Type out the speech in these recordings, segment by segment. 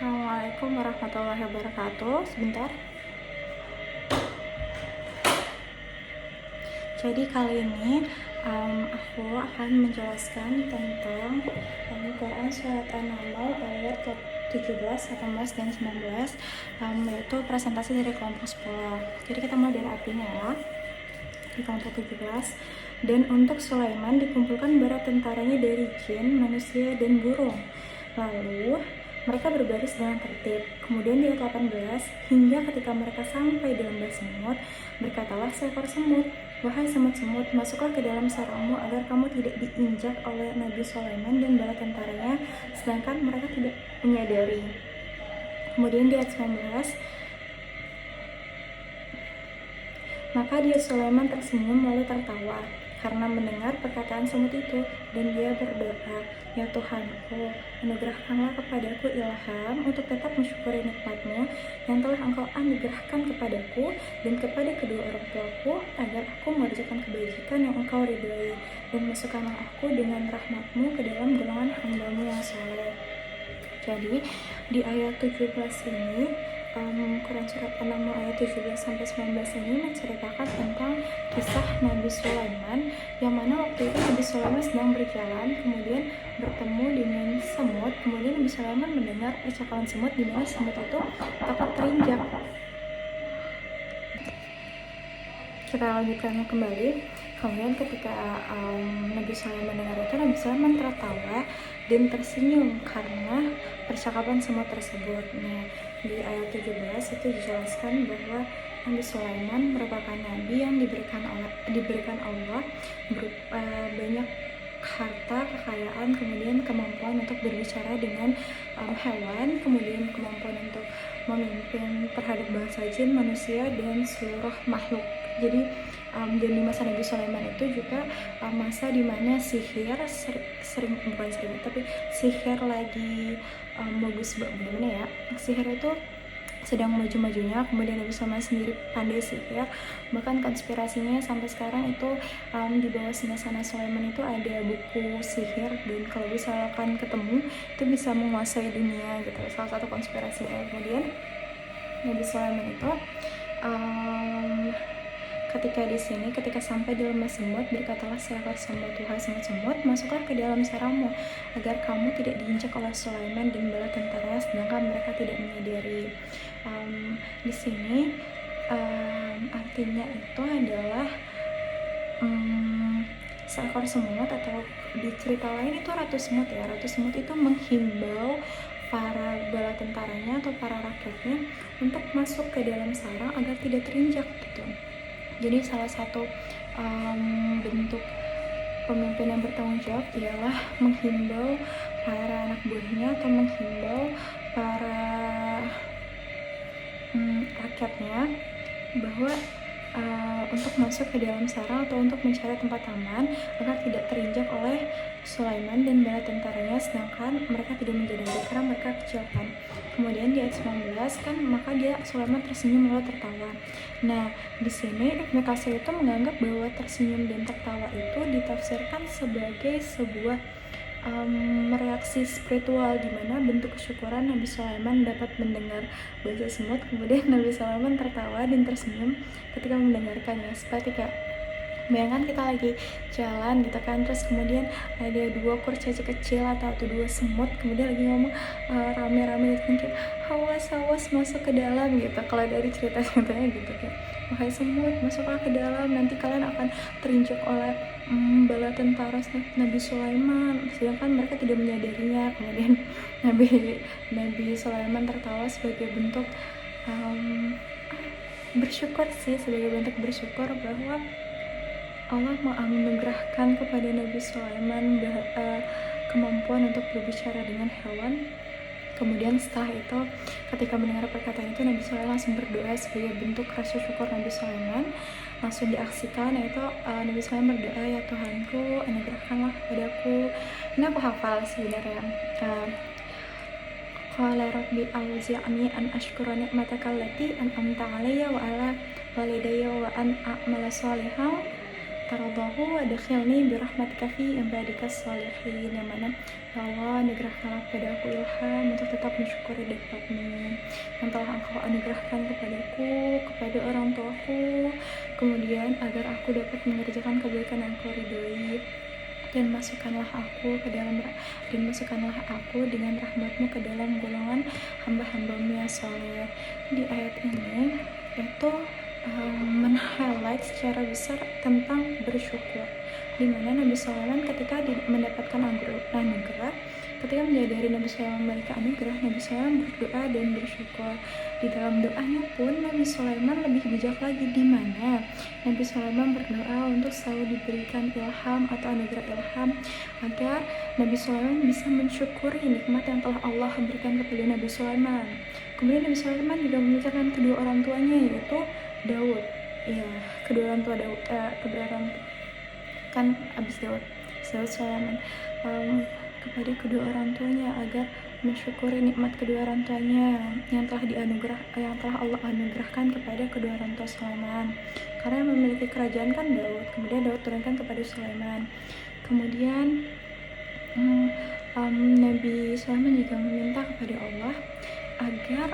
Assalamualaikum warahmatullahi wabarakatuh. Sebentar. Jadi kali ini aku akan menjelaskan tentang Quran Surat An-Naml ayat ke-17, 18, dan 19, yaitu presentasi dari kelompok 10. Jadi kita mulai dari artinya ya. Di kelompok 17, dan untuk Sulaiman dikumpulkan bala tentaranya dari jin, manusia, dan burung. Lalu mereka berbaris dengan tertib. Kemudian di ayat 18, hingga ketika mereka sampai di lembah semut, berkatalah seekor semut, wahai semut-semut, masuklah ke dalam sarangmu agar kamu tidak diinjak oleh Nabi Sulaiman dan bala tentaranya, sedangkan mereka tidak menyadari. Kemudian di ayat 19, maka dia Sulaiman tersenyum lalu tertawa karena mendengar perkataan semut itu, dan dia berdoa, ya Tuhanku, anugerahkanlah kepadaku ilham untuk tetap mensyukuri nikmat-Mu yang telah Engkau anugerahkan kepadaku dan kepada kedua orang tuaku, agar aku mengerjakan kebajikan yang Engkau ridhoi, dan masukkanlah aku dengan rahmat-Mu ke dalam golongan hamba-Mu yang saleh. Jadi di ayat 17 ini, Quran Surat An-Naml ayat 17-19 ini menceritakan tentang kisah Nabi Sulaiman, yang mana waktu itu Nabi Sulaiman sedang berjalan, kemudian bertemu dengan semut. Kemudian Nabi Sulaiman mendengar percakapan semut, di mana semut itu takut terinjak. Kita lanjutkan kembali. Kemudian ketika Nabi Sulaiman mendengar itu, Nabi Sulaiman tertawa dan tersenyum karena percakapan semut tersebut. Nah, di ayat 17 itu dijelaskan bahwa Nabi Sulaiman merupakan nabi yang diberikan Allah banyak harta, kekayaan, kemudian kemampuan untuk berbicara dengan hewan, kemudian kemampuan untuk memimpin terhadap bangsa jin, manusia, dan seluruh makhluk. Jadi dan di masa Nabi Sulaiman itu juga masa dimana sihir sihir lagi bagus bagaimana ya, sihir itu sedang maju-majunya. Kemudian Nabi Sulaiman sendiri pandai sihir, bahkan konspirasinya sampai sekarang itu di bawah singgasana Sulaiman itu ada buku sihir, dan kalau misalkan ketemu itu bisa menguasai dunia gitu, salah satu konspirasinya. Kemudian Nabi Sulaiman itu ketika sampai di lembah semut, berkatalah seekor semut, wahai semut-semut, masuklah ke dalam sarangmu agar kamu tidak diinjak oleh Sulaiman dan bala tentaranya, sedangkan mereka tidak menyadari. Di sini artinya itu adalah seekor semut, atau di cerita lain itu ratu semut ya. Ratu semut itu menghimbau para bala tentaranya atau para rakyatnya untuk masuk ke dalam sarang agar tidak terinjak gitu. Jadi salah satu bentuk pemimpin yang bertanggung jawab ialah menghimbau para anak buahnya atau menghimbau para rakyatnya bahwa untuk masuk ke dalam sarang atau untuk mencari tempat aman agar tidak terinjak oleh Sulaiman dan bala tentaranya, sedangkan mereka tidak menyadari karena mereka kecil kan. Kemudian di ayat 19 kan, maka dia Sulaiman tersenyum lalu tertawa. Nah, di sini Ibnu Katsir itu menganggap bahwa tersenyum dan tertawa itu ditafsirkan sebagai sebuah reaksi spiritual, di mana bentuk kesyukuran Nabi Sulaiman dapat mendengar bahasa semut. Kemudian Nabi Sulaiman tertawa dan tersenyum ketika mendengarkannya, seperti kayak bayangkan kita lagi jalan gitu kan, terus kemudian ada dua kurcaci kecil atau dua semut kemudian lagi ngomong rame-rame gitu, kayak awas masuk ke dalam gitu. Kalau dari cerita-ceritanya gitu, kayak wahai semut, masuklah ke dalam, nanti kalian akan terinjak oleh bala tentara Nabi Sulaiman, sedangkan mereka tidak menyadarinya. Kemudian Nabi Sulaiman tertawa sebagai bentuk bersyukur bahwa Allah menganugerahkan kepada Nabi Sulaiman kemampuan untuk berbicara dengan hewan. Kemudian setelah itu, ketika mendengar perkataan itu, Nabi Sulaiman langsung berdoa sebagai bentuk rasa syukur Nabi Sulaiman. Langsung diaksikan, yaitu Nabi Sulaiman berdoa, ya Tuhanku, anugerahkanlah kepadaku. Ini aku hafal sebenarnya. Qala rabbi auzi'ni an ashkura ni'mataka allati an'amta 'alayya wa 'ala walidayya wa an a'mala shalihan taradahu adkhilni birahmatika fi ibadikas sholihin, yang mana ya Allah anugerahkanlah kepadaku ilham untuk tetap mensyukuri nikmat-Mu yang telah Engkau anugerahkan kepadaku, kepada orang tuaku, kemudian agar aku dapat mengerjakan kebaikan yang Engkau ridhoi, dan masukkanlah aku dengan rahmat-Mu ke dalam golongan hamba-hamba-Mu yang soleh. Di ayat ini itu men-highlight secara besar tentang bersyukur, di mana Nabi Sulaiman ketika mendapatkan anugerah, ketika menyadari Nabi Sulaiman memiliki anugerah, Nabi Sulaiman berdoa dan bersyukur. Di dalam doanya pun Nabi Sulaiman lebih bijak lagi, di mana Nabi Sulaiman berdoa untuk selalu diberikan ilham atau anugerah ilham, agar Nabi Sulaiman bisa mensyukuri nikmat yang telah Allah berikan kepada Nabi Sulaiman. Kemudian Nabi Sulaiman juga memikirkan kedua orang tuanya, yaitu Daud. Ya, kedua orang tua Daud, kan abis Daud Sulaiman, kepada kedua orang tuanya agar mensyukuri nikmat kedua orang tuanya yang telah Allah anugerahkan kepada kedua orang tua Sulaiman. Karena yang memiliki kerajaan kan Daud, kemudian Daud turunkan kepada Sulaiman. Kemudian Nabi Sulaiman juga meminta kepada Allah agar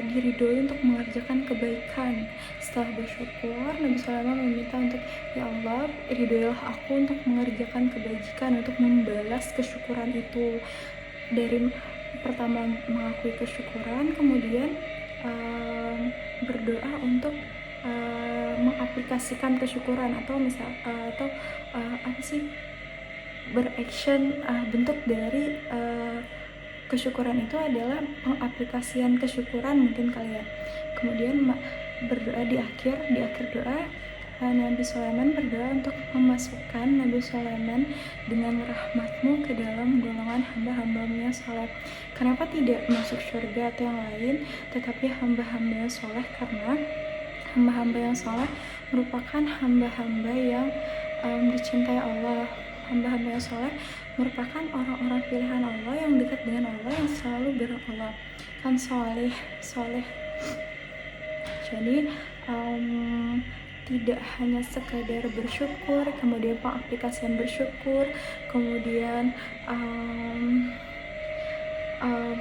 diridhoi untuk mengerjakan kebaikan. Setelah bersyukur, Nabi Sulaiman meminta untuk, ya Allah, ridhoilah aku untuk mengerjakan kebajikan, untuk membalas kesyukuran itu. Dari pertama mengakui kesyukuran, kemudian berdoa untuk mengaplikasikan kesyukuran, atau beraction. Bentuk dari kesyukuran itu adalah pengaplikasian kesyukuran mungkin kalian. Kemudian berdoa di akhir doa, Nabi Sulaiman berdoa untuk memasukkan Nabi Sulaiman dengan rahmat-Mu ke dalam golongan hamba-hamba-Mu yang saleh. Kenapa tidak masuk surga atau yang lain, tetapi hamba-hamba yang saleh? Karena hamba-hamba yang saleh merupakan hamba-hamba yang dicintai Allah. Hamba-hamba yang saleh merupakan orang-orang pilihan Allah yang dekat dengan Allah, yang selalu berdoa, kan soleh. Jadi tidak hanya sekadar bersyukur, kemudian pengaplikasian bersyukur, kemudian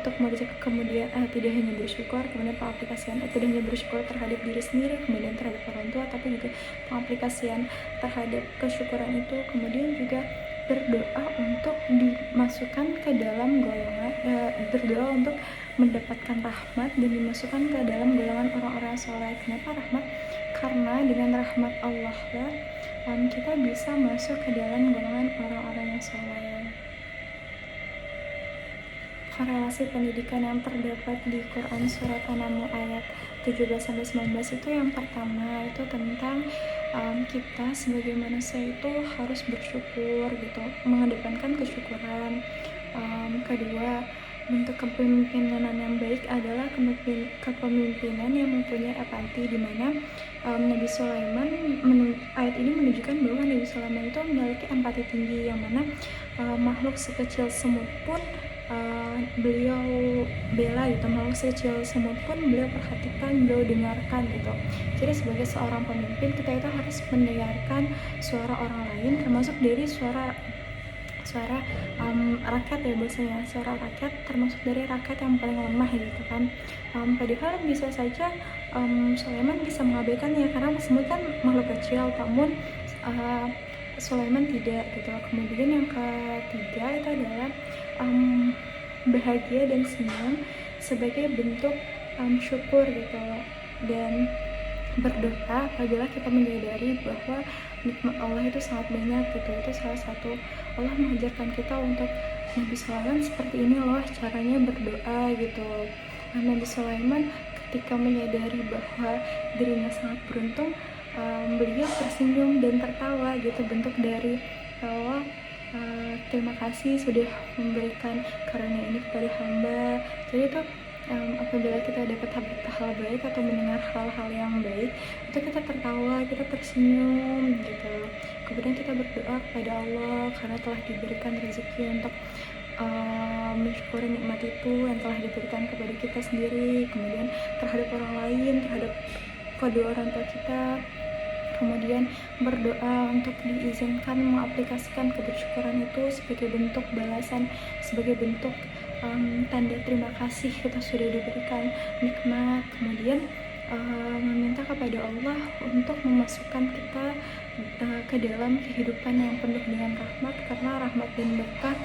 untuk mengerjakan, kemudian tidak hanya bersyukur, kemudian pengaplikasian tidak hanya bersyukur terhadap diri sendiri, kemudian terhadap orang tua, tapi juga pengaplikasian terhadap kesyukuran itu, kemudian juga berdoa untuk dimasukkan ke dalam golongan, berdoa untuk mendapatkan rahmat dan dimasukkan ke dalam golongan orang-orang soleh. Kenapa rahmat? Karena dengan rahmat Allah lah kita bisa masuk ke dalam golongan orang-orang yang soleh. Korelasi pendidikan yang terdapat di Quran Surat An-Naml ayat 17-19 itu, yang pertama itu tentang kita sebagai manusia itu harus bersyukur gitu, mengedepankan kesyukuran. Kedua, bentuk kepemimpinan yang baik adalah kepemimpinan yang mempunyai empati, di mana Nabi Sulaiman, ayat ini menunjukkan bahwa Nabi Sulaiman itu memiliki empati tinggi, yang mana makhluk sekecil semut pun beliau bela gitu, makhluk sekecil semut pun beliau perhatikan, beliau dengarkan gitu. Jadi sebagai seorang pemimpin, kita itu harus mendengarkan suara orang lain, termasuk dari suara rakyat ya, biasanya suara rakyat, termasuk dari rakyat yang paling lemah gitu kan. Padahal bisa saja Sulaiman bisa mengabaikannya, karena semut kan makhluk kecil, namun Sulaiman tidak gitu. Kemudian yang ketiga itu adalah bahagia dan senang sebagai bentuk syukur gitu, dan berdoa apabila kita menyadari bahwa nikmat Allah itu sangat banyak gitu. Itu salah satu, Allah mengajarkan kita untuk, Nabi Sulaiman seperti ini loh caranya berdoa gitu. Nabi Sulaiman ketika menyadari bahwa dirinya sangat beruntung, beliau tersenyum dan tertawa gitu, bentuk dari bahwa terima kasih sudah memberikan karunia ini kepada hamba. Jadi itu apabila kita dapat hal baik atau mendengar hal-hal yang baik, itu kita tertawa, kita tersenyum gitu. Kemudian kita berdoa kepada Allah karena telah diberikan rezeki untuk mensyukuri nikmat itu yang telah diberikan kepada kita sendiri, kemudian terhadap orang lain, terhadap kedua orang tua kita, kemudian berdoa untuk diizinkan mengaplikasikan kebersyukuran itu sebagai bentuk balasan, sebagai bentuk tanda terima kasih kita sudah diberikan nikmat, kemudian meminta kepada Allah untuk memasukkan kita ke dalam kehidupan yang penuh dengan rahmat, karena rahmat dan berkah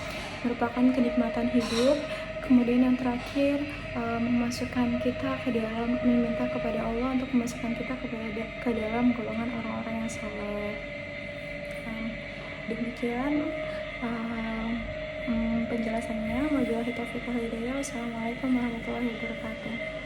merupakan kenikmatan hidup. Kemudian yang terakhir, memasukkan kita ke dalam, meminta kepada Allah untuk memasukkan kita ke dalam golongan orang-orang yang saleh. Demikian penjelasannya. Wabillahi taufiq wal hidayah. Wassalamualaikum warahmatullahi wabarakatuh.